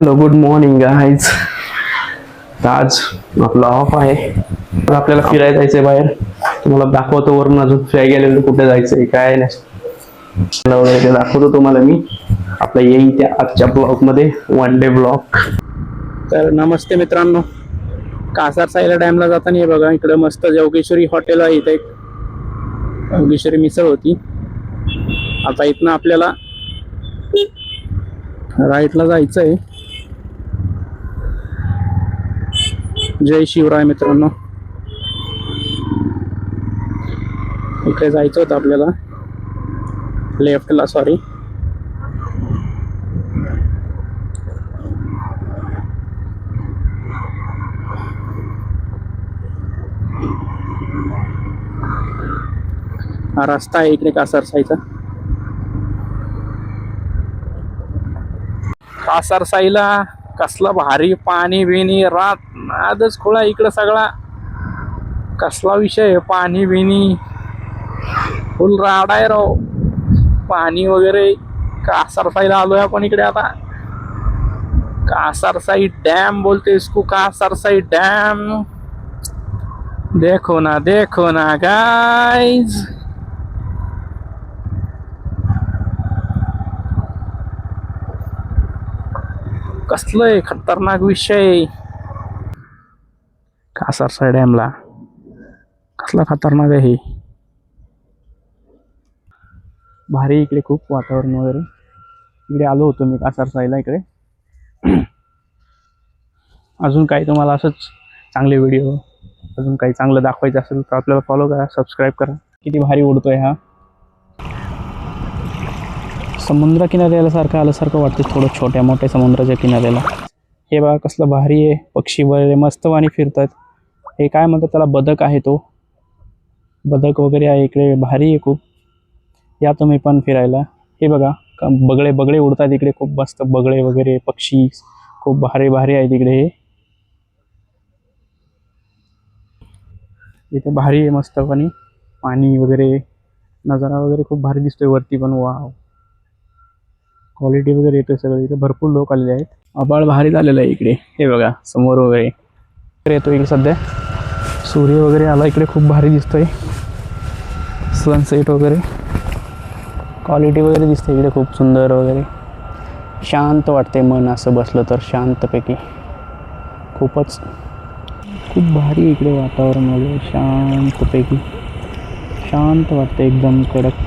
Hello, good morning guys. आज आपला of आहे. तर आपल्याला फिरायला जायचंय बाहेर. तुम्हाला दाखवतो वरून अजून फिरायला गेलेलं कुठे जायचंय काय नाही वगैरे दाखवतो तुम्हाला मी. आपला येईल त्या आजच्या ब्लॉग मध्ये, वन डे ब्लॉग. तर नमस्ते मित्रांनो, कासार साईला डॅमला जाताना हे बघा इकडे मस्त योगेश्वरी हॉटेल आहे. इथे एक योगेश्वरी मिसळ होती. आता इथनं आपल्याला राईटला जायचंय. जय शिवराय मित्रांनो. इकडे जायचं होतं आपल्याला, लेफ्टला, सॉरी. हा रस्ता आहे इकडे कासार साईचा. कासार साईला कसला भारी पाणी बिनी रात नादच खोळा इकडं सगळा. कसला विषय, पाणी बिनी फुल राड आहे राव. पाणी वगैरे. कासार साईला आलोय आपण इकडे आता. कासार साई डॅम बोलते इसको, कासार साई डॅम. देखो ना गाइज. कसलंय खतरनाक विषय. कासार साई डॅमला कसला खतरनाक आहे. भारी इकडे खूप वातावरण वगैरे. इकडे आलो होतो मी कासार साईला इकडे. अजून काही तुम्हाला असंच चांगले व्हिडिओ, अजून काही चांगलं दाखवायचं असेल तर आपल्याला फॉलो करा, सबस्क्राईब करा. किती भारी उडतोय हा. समुद्र किनाऱ्याला सारखं आल्यासारखं वाटतं, थोडं छोट्या मोठ्या समुद्राच्या किनाऱ्याला. हे बघा कसलं भारी आहे. पक्षी वगैरे मस्त वाणी फिरतात. हे काय म्हणतात त्याला, बदक आहे तो. बदक वगैरे आहे इकडे. भारी आहे खूप. या तुम्ही पण फिरायला. हे बघा बगळे उडतात इकडे. खूप मस्त बगळे वगैरे पक्षी खूप भारी भारी आहेत इकडे. हे इथे भारी आहे मस्त पाणी वगैरे. नजारा वगैरे खूप भारी दिसतोय वरती पण. वाव, क्वालिटी वगैरे येतोय सगळं. इथे भरपूर लोक आलेले आहेत. आभाळ भारी झालेलं आहे इकडे. हे बघा समोर वगैरे येतो इकडे. सध्या सूर्य वगैरे आला इकडे. खूप भारी दिसतोय सनसेट वगैरे. क्वालिटी वगैरे दिसते इकडे खूप सुंदर वगैरे. शांत वाटते मन असं बसलं तर शांतपैकी. खूपच खूप भारी इकडे वातावरण वगैरे. शांतपैकी शांत वाटते एकदम कडक.